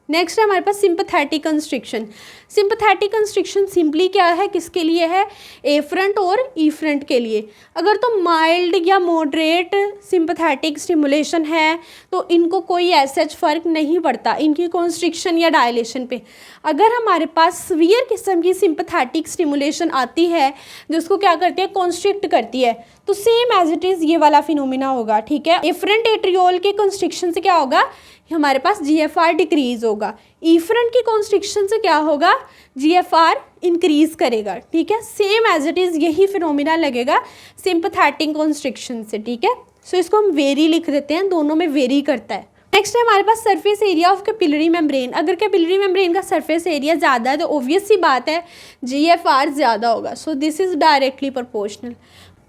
नेक्स्ट है हमारे पास sympathetic constriction. Sympathetic constriction simply क्या है, किसके लिए है, एफरेंट और ईफरेंट के लिए। अगर तो माइल्ड या मॉडरेट सिंपैथेटिक स्टिमुलेशन है तो इनको कोई ऐसा फ़र्क नहीं पड़ता इनकी कंस्ट्रिक्शन या डायलेशन पे। अगर हमारे पास सीवियर किस्म की सिंपैथेटिक स्टिमुलेशन आती है जिसको क्या करती है, कॉन्स्ट्रिक्ट करती है, तो सेम एज इट इज़ ये वाला फिनोमिना होगा, ठीक है। एफरेंट एट्रियोल के कंस्ट्रिक्शन से क्या होगा, हमारे पास GFR डिक्रीज होगा। इफरेंट की कॉन्स्ट्रिक्शन से क्या होगा, GFR इंक्रीज करेगा, ठीक है। सेम एज इट इज़ यही फिनोमिना लगेगा सिंपैथेटिक कॉन्स्ट्रिक्शन से, ठीक है। सो इसको हम वेरी लिख देते हैं, दोनों में वेरी करता है। नेक्स्ट है हमारे पास surface area of capillary membrane. अगर कैपिलरी मेम्ब्रेन का सरफेस एरिया ज़्यादा है तो ऑब्वियस सी बात है GFR ज़्यादा होगा। So this is directly proportional.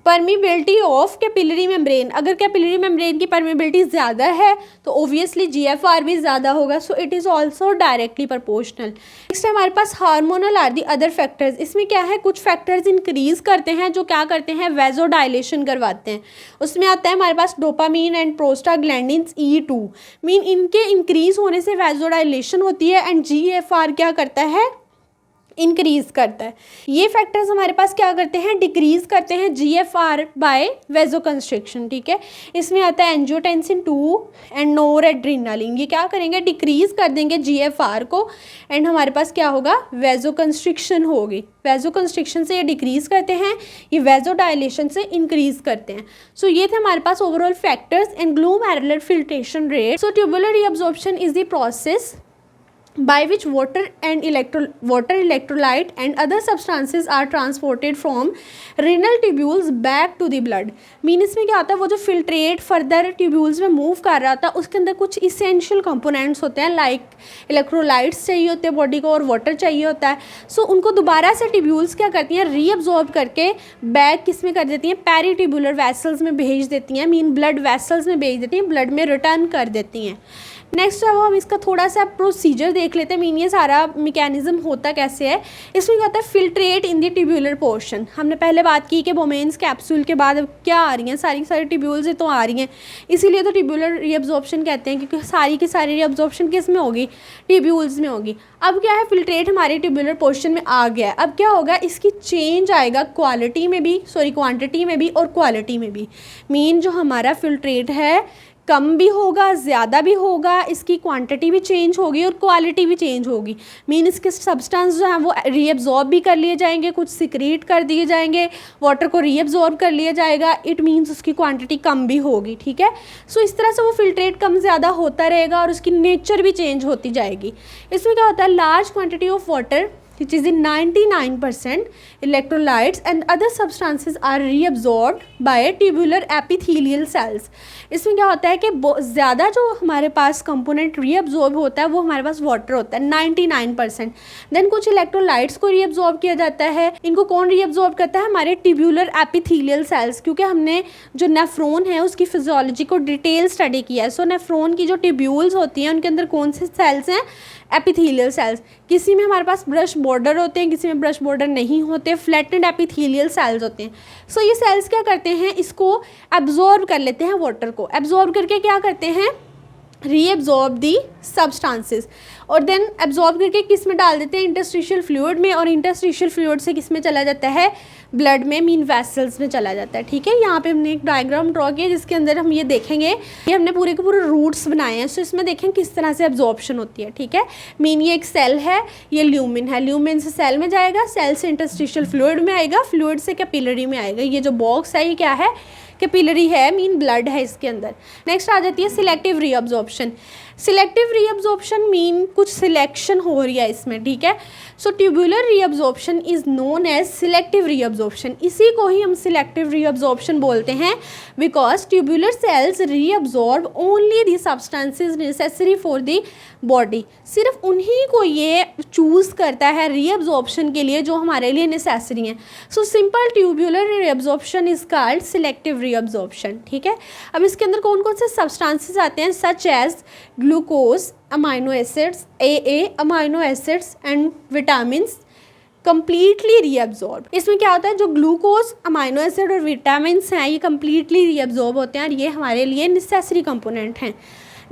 Permeability of capillary membrane, अगर कैपिलरी मेम्ब्रेन की परमिबिलिटी ज़्यादा है तो ओबियसली GFR भी ज़्यादा होगा। So it is also directly proportional. Next हमारे पास hormonal are the other factors. इसमें क्या है, कुछ फैक्टर्स इंक्रीज करते हैं जो क्या करते हैं, वेजोडाइलेशन करवाते हैं। उसमें आता है हमारे पास dopamine and prostaglandins E2, mean इनके इंक्रीज होने से वेजोडाइलेशन होती है एंड GFR क्या करता है, इंक्रीज करता है। ये फैक्टर्स हमारे पास क्या करते हैं, डिक्रीज करते हैं GFR बाय वेजोकंस्ट्रिक्शन, ठीक है। इसमें आता है एंजियोटेंसिन 2 एंड नोरएड्रेनालिन, ये क्या करेंगे, डिक्रीज कर देंगे GFR को एंड हमारे पास क्या होगा, वेजोकंस्ट्रिक्शन होगी। वेजोकंस्ट्रिक्शन से ये डिक्रीज करते हैं, ये वेजोडाइलेशन से इंक्रीज करते हैं। सो ये थे हमारे पास overall factors and glomerular filtration rate. So tubular reabsorption is the process by which water electrolyte and other substances are transported from renal tubules back to the blood। Mean इसमें क्या होता है, वो जो फिल्ट्रेट फर्दर ट्यूब्यूल्स में move कर रहा था उसके अंदर कुछ इसेंशियल कंपोनेंट्स होते हैं, लाइक इलेक्ट्रोलाइट्स चाहिए होते हैं बॉडी को और वाटर चाहिए होता है। सो उनको दोबारा से ट्यूब्यूल्स क्या करती हैं, रीअब्जॉर्ब करके बैक किस में कर देती हैं, पेरीट्यूबुलर वेसल्स में भेज देती हैं, मीन ब्लड वेसल्स में भेज देती हैं, ब्लड में रिटर्न कर देती हैं। नेक्स्ट है वो हम इसका थोड़ा सा प्रोसीजर देख लेते हैं, मीन ये सारा मैकेनिज्म होता कैसे है। इसमें क्या होता है, filtrate in the tubular portion. हमने पहले बात की कि बोमेन्स कैप्सूल के बाद अब क्या आ रही हैं, सारी सारी ट्यूब्यूल्स तो आ रही हैं, इसीलिए तो ट्यूब्यूलर रीअब्जॉर्प्शन कहते हैं, क्योंकि सारी की सारी रीअब्जॉर्प्शन किस में होगी, ट्यूब्यूल्स में होगी। अब क्या है, फिल्ट्रेट हमारे ट्यूब्यूलर पोर्शन में आ गया है, अब क्या होगा, इसकी चेंज आएगा क्वालिटी में भी, क्वांटिटी में भी और क्वालिटी में भी। मीन जो हमारा फिल्ट्रेट है कम भी होगा, ज़्यादा भी होगा, इसकी क्वांटिटी भी चेंज होगी और क्वालिटी भी चेंज होगी। मीन इसके सब्सटेंस जो हैं वो रीअब्जॉर्ब भी कर लिए जाएंगे, कुछ सिक्रीट कर दिए जाएंगे, वाटर को रीअब्जॉर्ब कर लिया जाएगा, इट मीन्स उसकी क्वांटिटी कम भी होगी, ठीक है। सो इस तरह से वो फिल्ट्रेट कम ज़्यादा होता रहेगा और उसकी नेचर भी चेंज होती जाएगी। इसमें क्या होता है, large quantity of water which is in 99% electrolytes and other substances are reabsorbed by tubular epithelial cells। इसमें क्या होता है कि ज़्यादा जो हमारे पास कंपोनेंट रीअब्जॉर्ब होता है वो हमारे पास वाटर होता है 99%। देन कुछ इलेक्ट्रोलाइट्स को रीअब्जॉर्ब किया जाता है। इनको कौन रीअब्जॉर्ब करता है, हमारे ट्यूब्यूलर एपिथेलियल सेल्स, क्योंकि हमने जो नेफ्रॉन है उसकी फिजियोलॉजी को डिटेल स्टडी किया है। सो नेफ्रॉन की जो ट्यूब्यूल्स होती हैं उनके अंदर कौन से सेल्स हैं, एपिथेलियल सेल्स। किसी में हमारे पास ब्रश बॉर्डर होते हैं, किसी में ब्रश बॉर्डर नहीं होते, फ्लैटेंड एपिथेलियल सेल्स होते हैं। सो ये सेल्स क्या करते हैं, इसको एब्जॉर्ब कर लेते हैं, वाटर को एब्जॉर्ब करके क्या करते हैं, रीअब्जॉर्ब दी सब्सटेंसेस, और देन एब्जॉर्ब करके किस में डाल देते हैं, इंटरस्टिशियल फ्लूइड में, और इंटरस्टिशियल फ्लूइड से किस में चला जाता है, ब्लड में, मीन वेसल्स में चला जाता है, ठीक है। यहाँ पे हमने एक डायग्राम ड्रॉ किया जिसके अंदर हम ये देखेंगे, ये हमने पूरे के पूरे रूट्स बनाए हैं। सो इसमें देखें किस तरह से एब्जॉर्प्शन होती है, ठीक है। मीन ये एक सेल है, ये ल्यूमिन है, ल्यूमिन से सेल में जाएगा, सेल से इंटरस्टिशियल फ्लूइड में आएगा, फ्लूइड से कैपिलरी में आएगा। ये जो बॉक्स है ये क्या है, कैपिलरी है मीन ब्लड है इसके अंदर। नेक्स्ट आ जाती है selective reabsorption. Selective reabsorption mean कुछ सिलेक्शन हो रही है इसमें, ठीक है। So tubular reabsorption is known as selective reabsorption, इसी को ही हम सिलेक्टिव रीअब्जॉर्प्शन बोलते हैं, because tubular cells reabsorb only the substances necessary for the body. सिर्फ उन्हीं को ये चूज़ करता है रीअब्जॉर्प्शन के लिए जो हमारे लिए नेसेसरी हैं। So simple tubular reabsorption is called selective reabsorption, ठीक है। अब इसके अंदर कौन कौन से सब्सटेंसेस आते हैं, such as glucose, amino acids, AA amino acids and vitamins completely reabsorb. इसमें क्या होता है, जो ग्लूकोज, अमाइनो एसिड और विटामिन्स हैं ये कंप्लीटली रीअब्जॉर्ब होते हैं और ये हमारे लिए नेसेसरी कंपोनेंट हैं।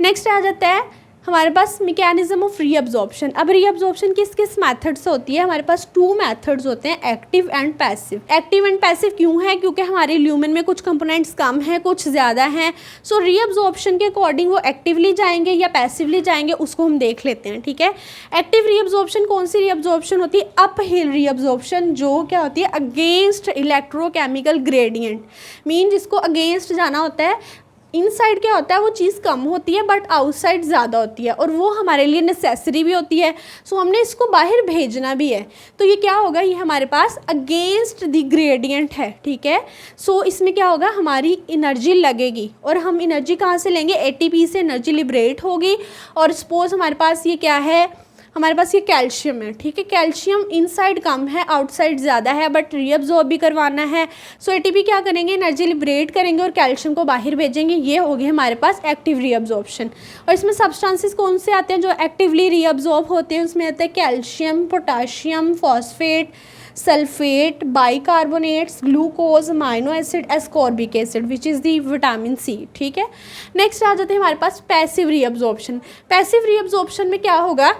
नेक्स्ट आ जाता है हमारे पास मैकेनिज्म ऑफ रीअब्जॉर्प्शन। अब रीअब्जॉर्प्शन किस किस मेथड से होती है, हमारे पास 2 मेथड्स होते हैं, active and passive. Active and passive क्यों है, क्योंकि हमारे ल्यूमेन में कुछ कंपोनेंट्स कम हैं कुछ ज़्यादा हैं। सो रीअब्जॉर्प्शन के अकॉर्डिंग वो एक्टिवली जाएंगे या पैसिवली जाएंगे उसको हम देख लेते हैं, ठीक है। एक्टिव रीअब्जॉर्प्शन कौन सी रीअब्जॉर्प्शन होती है, अप हिल रीअब्जॉर्प्शन, जो क्या होती है अगेंस्ट इलेक्ट्रोकेमिकल ग्रेडियंट, मीन जिसको अगेंस्ट जाना होता है। इनसाइड क्या होता है वो चीज़ कम होती है बट आउटसाइड ज़्यादा होती है और वो हमारे लिए नेसेसरी भी होती है। सो हमने इसको बाहर भेजना भी है, तो ये क्या होगा, ये हमारे पास अगेंस्ट द ग्रेडियंट है, ठीक है। सो इसमें क्या होगा, हमारी एनर्जी लगेगी और हम एनर्जी कहाँ से लेंगे, ATP से एनर्जी लिबरेट होगी। और सपोज हमारे पास ये क्या है, हमारे पास ये कैल्शियम है, ठीक है। कैल्शियम इनसाइड कम है आउटसाइड ज़्यादा है बट रीअब्जॉर्ब भी करवाना है। सो ATP क्या करेंगे, एनर्जी लिबरेट करेंगे और कैल्शियम को बाहर भेजेंगे। ये हो गया हमारे पास एक्टिव रीअब्जॉर्प्शन। और इसमें सब्सटेंसेस कौन से आते हैं जो एक्टिवली रीअब्जॉर्ब होते हैं, उसमें आते हैं calcium, potassium, phosphate, sulphate, bicarbonates, glucose, amino acid, ascorbic acid which is the vitamin C, ठीक है। नेक्स्ट आ जाते हैं हमारे पास पैसिव रीअब्जॉर्प्शन। पैसिव रीअब्जॉर्प्शन में क्या होगा,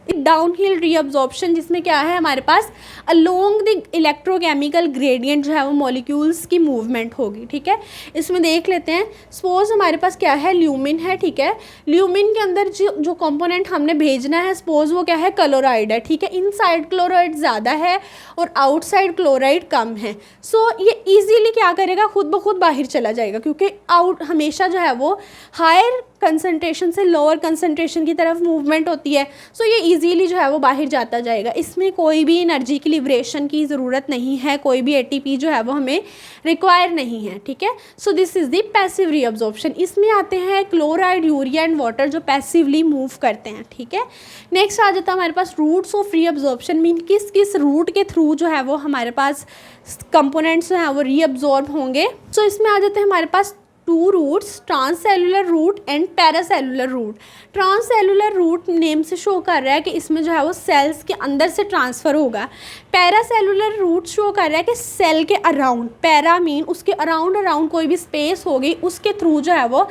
डाउन हिल रीअब्जॉर्प्शन, जिसमें क्या है हमारे पास अलोंग द इलेक्ट्रोकेमिकल ग्रेडियंट जो है वो मॉलिक्यूल्स की मूवमेंट होगी, ठीक है। इसमें देख लेते हैं, सपोज हमारे पास क्या है, ल्यूमिन है, ठीक है। ल्यूमिन के अंदर जो कंपोनेंट हमने भेजना है, सपोज वो क्या है, क्लोराइड है, ठीक है। इनसाइड क्लोराइड ज़्यादा है और आउटसाइड क्लोराइड कम है। सो ये ईजीली क्या करेगा, खुद ब खुद बाहर चला जाएगा, क्योंकि आउट हमेशा जो है वो हायर कंसंट्रेशन से लोअर कंसंट्रेशन की तरफ मूवमेंट होती है। सो ये इजीली जो है वो बाहर जाता जाएगा। इसमें कोई भी एनर्जी की लिबरेशन की ज़रूरत नहीं है, कोई भी ATP जो है वो हमें रिक्वायर नहीं है, ठीक है। So this is the passive reabsorption. इसमें आते हैं क्लोराइड, यूरिया एंड वाटर जो पैसिवली मूव करते हैं, ठीक है। नेक्स्ट आ जाता है हमारे पास रूट्स ऑफ रीअब्जॉर्प्शन, मीन किस किस रूट के थ्रू जो है वो हमारे पास कंपोनेंट्स जो हैं वो रीअब्जॉर्ब होंगे। सो इसमें आ जाते हैं हमारे पास 2 routes, transcellular route and paracellular route. Transcellular route name से शो कर रहा है कि इसमें जो है वो सेल्स के अंदर से ट्रांसफ़र होगा। पैरासेलुलर रूट शो कर रहा है कि सेल के अराउंड, पैरा मीन उसके अराउंड कोई भी स्पेस होगी उसके थ्रू जो है वो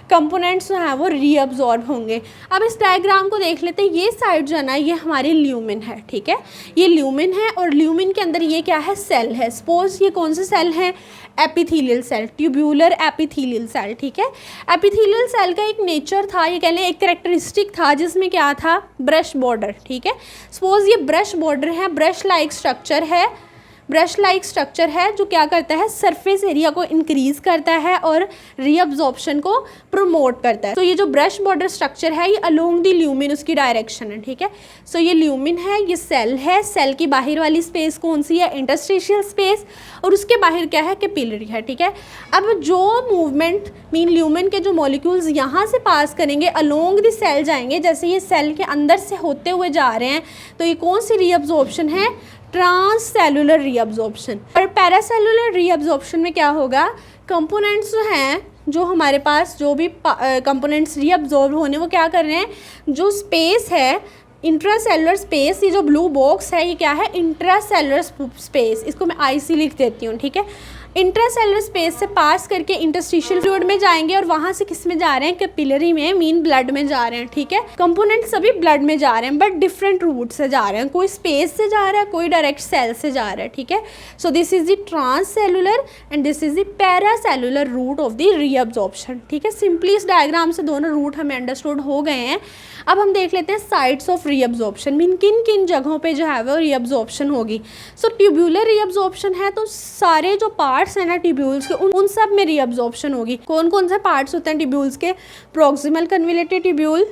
कंपोनेंट्स जो हैं वो रीअब्जॉर्ब होंगे। अब इस डायग्राम को देख लेते हैं, ये साइड जो है ना ये हमारी ल्यूमिन है, ठीक है। ये ल्यूमिन है और ल्यूमिन के अंदर ये क्या है, सेल है। सपोज ये कौन से सेल है, epithelial cell, tubular epithelial cell, ठीक है। एपिथेलियल सेल का एक नेचर था, ये कह लें एक कैरेक्टरिस्टिक था, जिसमें क्या था, ब्रश बॉर्डर, ठीक है। सपोज ये ब्रश बॉर्डर है, ब्रश लाइक स्ट्रक्चर है, ब्रश लाइक स्ट्रक्चर है जो क्या करता है, सरफेस एरिया को इंक्रीज़ करता है और रीअब्जॉर्प्शन को प्रमोट करता है। तो ये जो ब्रश बॉर्डर स्ट्रक्चर है ये अलोंग द ल्यूमिन उसकी डायरेक्शन है, ठीक है। सो ये ल्यूमिन है, ये सेल है, सेल की बाहर वाली स्पेस कौन सी है, इंटरस्टिशियल स्पेस, और उसके बाहर क्या है, कैपिलरी है, ठीक है। अब जो मूवमेंट मीन ल्यूमिन के जो मॉलिक्यूल्स यहाँ से पास करेंगे अलोंग द सेल जाएंगे, जैसे ये सेल के अंदर से होते हुए जा रहे हैं, तो ये कौन सी रीअब्जॉर्प्शन है, ट्रांससेलुलर रीअब्जॉर्प्शन। और पैरासेलुलर रीअब्जॉर्प्शन में क्या होगा, कंपोनेंट्स जो हैं जो हमारे पास जो भी कंपोनेंट्स रीअब्जॉर्ब होने वो क्या कर रहे हैं, जो स्पेस है इंट्रासेलुलर स्पेस, ये जो ब्लू बॉक्स है ये क्या है, इंट्रासेलुलर स्पेस, इसको मैं IC लिख देती हूँ, ठीक है। इंट्रासेलुलर स्पेस से पास करके इंटरस्टिशियल फ्लूइड में जाएंगे और वहाँ से किस में जा रहे हैं, कैपिलरी में, मीन ब्लड में जा रहे हैं, ठीक है। कंपोनेंट सभी ब्लड में जा रहे हैं बट डिफरेंट रूट से जा रहे हैं, कोई स्पेस से जा रहा है, कोई डायरेक्ट सेल से जा रहा है, ठीक है। So this is the transcellular and this is the paracellular route of the reabsorption, ठीक है। सिंपली इस डायग्राम से दोनों रूट हमें अंडरस्टूड हो गए हैं। अब हम देख लेते हैं साइट्स ऑफ रीअब्जॉर्प्शन, मीन किन किन जगहों पे जो है वो रीअब्जॉर्प्शन होगी। सो ट्यूब्यूलर रीअब्जॉर्प्शन है तो सारे जो पार्ट पार्ट्स हैं ना ट्यूब्यूल्स के, उन सब में रीअब्जॉर्प्शन होगी। कौन कौन से पार्ट्स होते हैं ट्यूब्यूल्स के? Proximal convoluted tubule,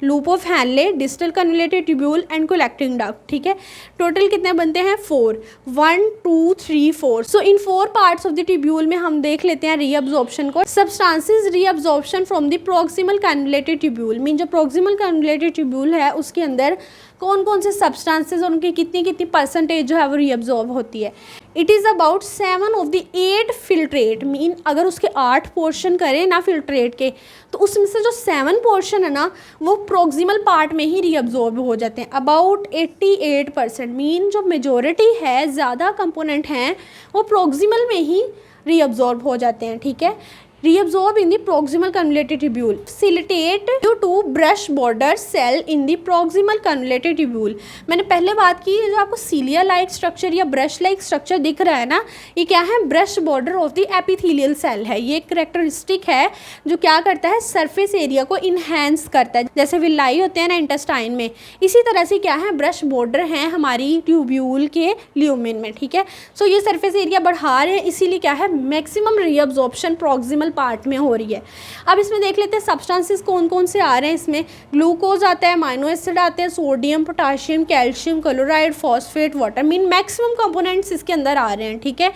loop of Henle, distal convoluted tubule and collecting duct. ठीक है, टोटल कितने बनते हैं? 4, 1 2 3 4। सो इन 4 पार्ट्स ऑफ द ट्यूब्यूल में हम देख लेते हैं रीअब्जॉर्प्शन को। Substances reabsorption from the proximal convoluted tubule, mean जो प्रॉक्सिमल कन्वोल्यूटेड ट्यूब्यूल है उसके अंदर कौन कौन से सब्सटेंसेस और उनकी कितनी कितनी परसेंटेज जो है वो रीअब्जॉर्ब होती है। It is about 7 of the 8 filtrate, mean अगर उसके 8 पोर्शन करें ना फिल्ट्रेट के, तो उसमें से जो 7 पोर्शन है ना वो प्रॉक्सिमल पार्ट में ही रीअब्जॉर्ब हो जाते हैं। अबाउट 88%, मीन जो मेजॉरिटी है, ज़्यादा कंपोनेंट हैं वो प्रॉक्सिमल में ही रीअब्जॉर्ब हो जाते हैं। ठीक है, reabsorb in the proximal convoluted tubule, facilitate due to brush border cell in the proximal convoluted tubule। मैंने पहले बात की, जो आपको सीलिया लाइक स्ट्रक्चर या ब्रश लाइक स्ट्रक्चर दिख रहा है ना, ये क्या है? Brush border of the epithelial cell है। ये एक करेक्टरिस्टिक है जो क्या करता है? सरफेस एरिया को इन्हेंस करता है। जैसे विलाई होते हैं ना इंटेस्टाइन में, इसी तरह से क्या है? ब्रश बॉर्डर हैं हमारी ट्यूब्यूल के ल्यूमेन में। ठीक है, सो ये सरफेस एरिया बढ़ा रहे हैं, इसीलिए क्या है? मैक्सिमम रीअब्जॉर्प्शन प्रॉक्सिमल पार्ट में हो रही है। अब इसमें देख लेते हैं सब्सटेंसेस कौन कौन से आ रहे हैं। इसमें ग्लूकोज आता है, अमाइनो एसिड आते हैं, sodium, potassium, calcium, chloride, phosphate, water, mean maximum components इसके अंदर आ रहे हैं। ठीक है,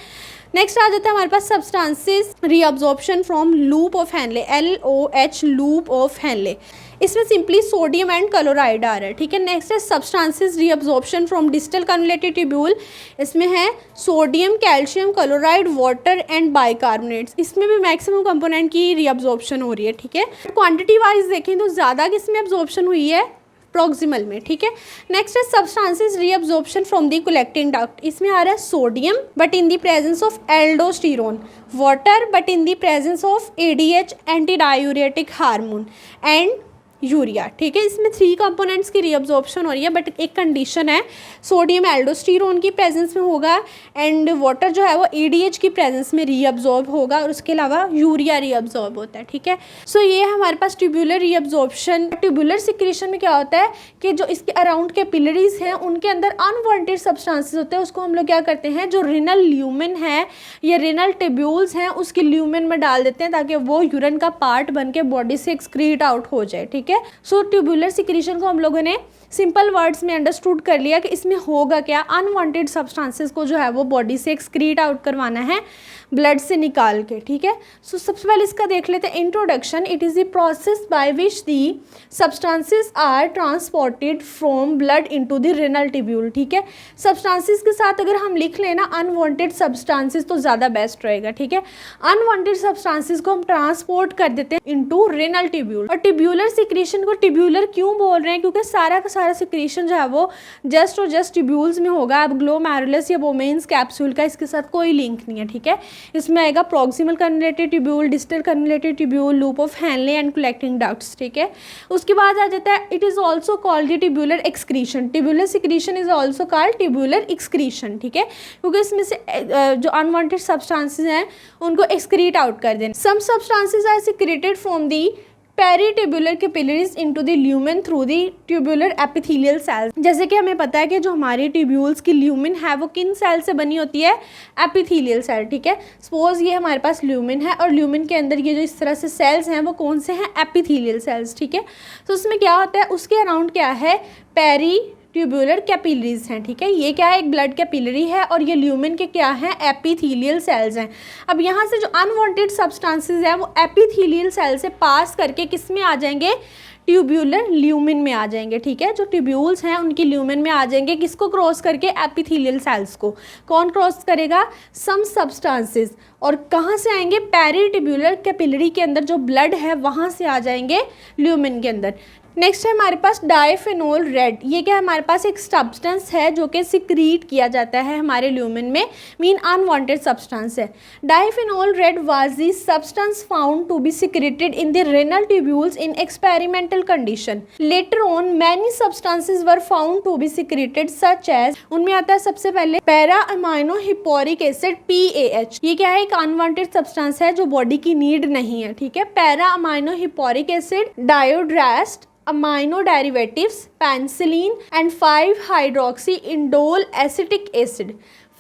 नेक्स्ट आ जाता है हमारे पास substances reabsorption from loop of Henle, LOH, loop of Henle. इसमें सिंपली सोडियम एंड क्लोराइड आ रहा है। ठीक है, नेक्स्ट है substances reabsorption from distal convoluted tubule. इसमें है sodium, calcium, chloride, water and bicarbonates. इसमें भी मैक्सिमम कंपोनेंट की रीअब्जॉर्प्शन हो रही है। ठीक है, क्वांटिटी वाइज देखें तो ज़्यादा किसमें एब्जॉर्प्शन हुई है? प्रॉक्सिमल में। ठीक है, नेक्स्ट है substances reabsorption from the collecting duct. इसमें आ रहा है sodium but in the presence of aldosterone, water but in the presence of ADH, anti diuretic hormone, and urea. ठीक है, इसमें 3 कंपोनेंट्स की रीअब्जॉर्प्शन हो रही है, बट एक कंडीशन है, सोडियम एल्डोस्टेरोन की प्रेजेंस में होगा एंड वाटर जो है वो ADH की प्रेजेंस में रीअब्जॉर्ब होगा, और उसके अलावा यूरिया रीअब्जॉर्ब होता है। ठीक है, सो ये हमारे पास ट्यूब्यूलर रीअब्जॉर्प्शन। ट्यूब्यूलर सिक्रीशन में क्या होता है कि जो इसके अराउंड कैपिलरीज हैं उनके अंदर अनवांटेड सब्सटेंसेस होते हैं, उसको हम लोग क्या करते हैं? जो रिनल ल्यूमेन है या रिनल ट्यूब्यूल्स हैं उसके ल्यूमेन में डाल देते हैं, ताकि वो यूरिन का पार्ट बन के बॉडी से एक्सक्रीट आउट हो जाए। ठीक है, सो ट्यूब्यूलर सिक्रीशन को हम लोगों ने सिंपल वर्ड्स में अंडरस्टूड कर लिया कि इसमें होगा क्या? अनवांटेड सब्सटेंसेस को जो है वो बॉडी से एक्सक्रीट आउट करवाना है, ब्लड से निकाल के। ठीक है, सो सबसे पहले इसका देख लेते हैं introduction. It is the process by which the substances are transported from blood into the renal tubule. ठीक है, सब्सटेंसेस के साथ अगर हम लिख लेना अनवांटेड सब्सटेंसेस तो ज़्यादा बेस्ट रहेगा। ठीक है, अनवांटेड सब्सटेंसेस को हम ट्रांसपोर्ट कर देते हैं इनटू रिनल ट्यूब्यूल। और ट्यूब्यूलर सिक्रीशन को ट्यूब्यूलर क्यों बोल रहे हैं? क्योंकि सारा का सारा सिक्रीशन जो है वो जस्ट और जस्ट ट्यूब्यूल्स में होगा। अब ग्लोमेरुलस या बोमेन्स कैप्सूल का इसके साथ कोई लिंक नहीं है। ठीक है, इसमें आएगा proximal convoluted tubule, distal convoluted tubule, loop of Henle and collecting ducts. ठीक है, उसके बाद आ जाता है it is also called the tubular excretion. Tubular secretion is also called tubular excretion. ठीक है, क्योंकि इसमें से जो अनवांटेड सब्सटेंसेस हैं उनको एक्सक्रीट आउट कर देना। Some substances are secreted from the peritubular capillaries into the lumen through the tubular epithelial cells. जैसे कि हमें पता है कि जो हमारी ट्यूब्यूल्स की ल्यूमेन है वो किन सेल से बनी होती है? Epithelial cell. ठीक है, सपोज ये हमारे पास ल्यूमेन है और ल्यूमेन के अंदर ये जो इस तरह से सेल्स हैं वो कौन से हैं? Epithelial cells. ठीक है, तो उसमें क्या होता है? उसके अराउंड क्या है? पेरी ट्यूब्यूलर कैपिलरीज हैं। ठीक है, ये क्या है? एक ब्लड कैपिलरी है और ये ल्यूमेन के क्या हैं? एपिथेलियल सेल्स हैं। अब यहाँ से जो अनवांटेड सब्सटेंसेस हैं वो एपिथेलियल सेल से पास करके किस में आ जाएंगे? ट्यूब्यूलर ल्यूमेन में आ जाएंगे। ठीक है, जो ट्यूब्यूल्स हैं उनकी ल्यूमेन में आ जाएंगे, किसको क्रॉस करके? एपिथेलियल सेल्स को। कौन क्रॉस करेगा? Some substances. और कहाँ से आएंगे? पेरीट्यूब्यूलर कैपिलरी के अंदर जो ब्लड है वहाँ से आ जाएंगे ल्यूमेन के अंदर। नेक्स्ट है हमारे पास डायफेनोल रेड। ये क्या है? हमारे पास एक सब्सटेंस है जो कि सिक्रीट किया जाता है हमारे ल्यूमेन में, मीन अनवांटेड सब्सटेंस है। Diphenol red was the substance found to be secreted in the renal tubules in experimental condition. Later on many substances were found to be secreted such as, उनमें आता है सबसे पहले para amino hippuric acid PAH। ये क्या है? एक unwanted substance है जो बॉडी की नीड नहीं है। ठीक है, para amino hippuric acid, diodrast, amino derivatives, penicillin and 5-hydroxyindole acetic acid.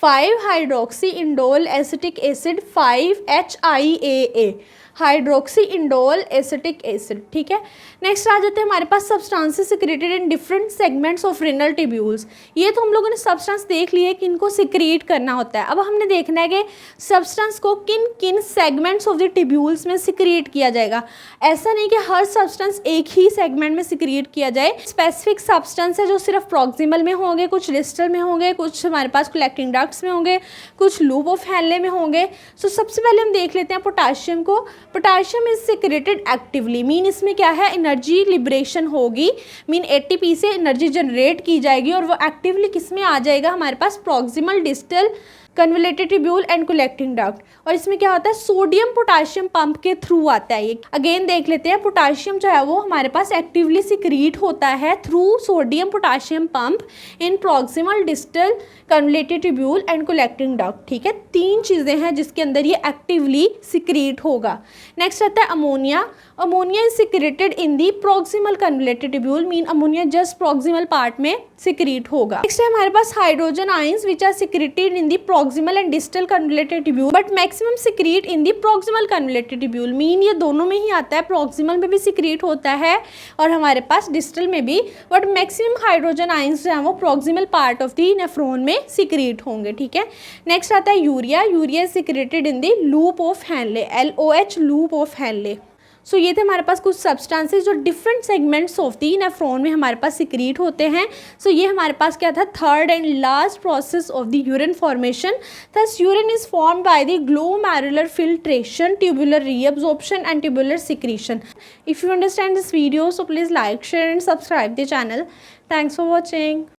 5 hydroxy indole acetic acid 5 HIAA, hydroxy indole acetic acid. ठीक है, नेक्स्ट आ जाते हैं हमारे पास substances secreted in different segments of renal tubules. ये तो हम लोगों ने सब्सटेंस देख लिए कि इनको सिक्रेट करना होता है। अब हमने देखना है कि सब्सटेंस को किन किन सेगमेंट्स ऑफ द ट्यूब्यूल्स में सिक्रेट किया जाएगा। ऐसा नहीं कि हर सब्सटेंस एक ही सेगमेंट में सिक्रेट किया जाए। स्पेसिफिक सब्सटेंस है जो सिर्फ प्रॉक्सिमल में होंगे, कुछ डिस्टल में होंगे, कुछ हमारे पास कलेक्टिंग डक्ट्स में होंगे, कुछ लूप ऑफ हैनले में होंगे। सो सबसे पहले हम देख लेते हैं पोटाशियम को। Potassium is secreted actively, mean इसमें क्या है, एनर्जी लिबरेशन होगी, मीन ATP से एनर्जी जनरेट की जाएगी और वो एक्टिवली किस में आ जाएगा, हमारे पास proximal, distal, convoluted tubule and collecting duct. और इसमें क्या होता है, सोडियम पोटाशियम पंप के थ्रू आता है। ये अगेन देख लेते हैं, पोटाशियम जो है वो हमारे पास एक्टिवली सिक्रीट होता है through sodium potassium pump in proximal, distal, convoluted tubule and collecting duct. ठीक है, 3 चीज़ें हैं जिसके अंदर ये एक्टिवली सिक्रीट होगा। नेक्स्ट आता है ammonia. Ammonia is secreted in the proximal convoluted tubule, mean ammonia just proximal part में सिक्रीट होगा। नेक्स्ट है हमारे पास hydrogen ions which are secreted in the proximal and distal convoluted tubule but maximum secrete in the proximal convoluted tubule, mean ये दोनों में ही आता है, प्रॉक्सिमल में भी सिक्रीट होता है और हमारे पास डिस्टल में भी, बट मैक्सिमम हाइड्रोजन आयंस जो है वो proximal part of the nephron में सिक्रीट होंगे। ठीक है, नेक्स्ट आता है urea. Urea is secreted in the loop of Henle, LOH, loop of Henle. So ये थे हमारे पास कुछ सब्सटेंसेस जो different segments of the nephron में हमारे पास सिक्रीट होते हैं। सो ये हमारे पास क्या था, third and last process of the urine formation. Thus urine is formed by the glomerular filtration, tubular reabsorption and tubular secretion. If you understand this video, so please like, share and subscribe the channel. Thanks for watching.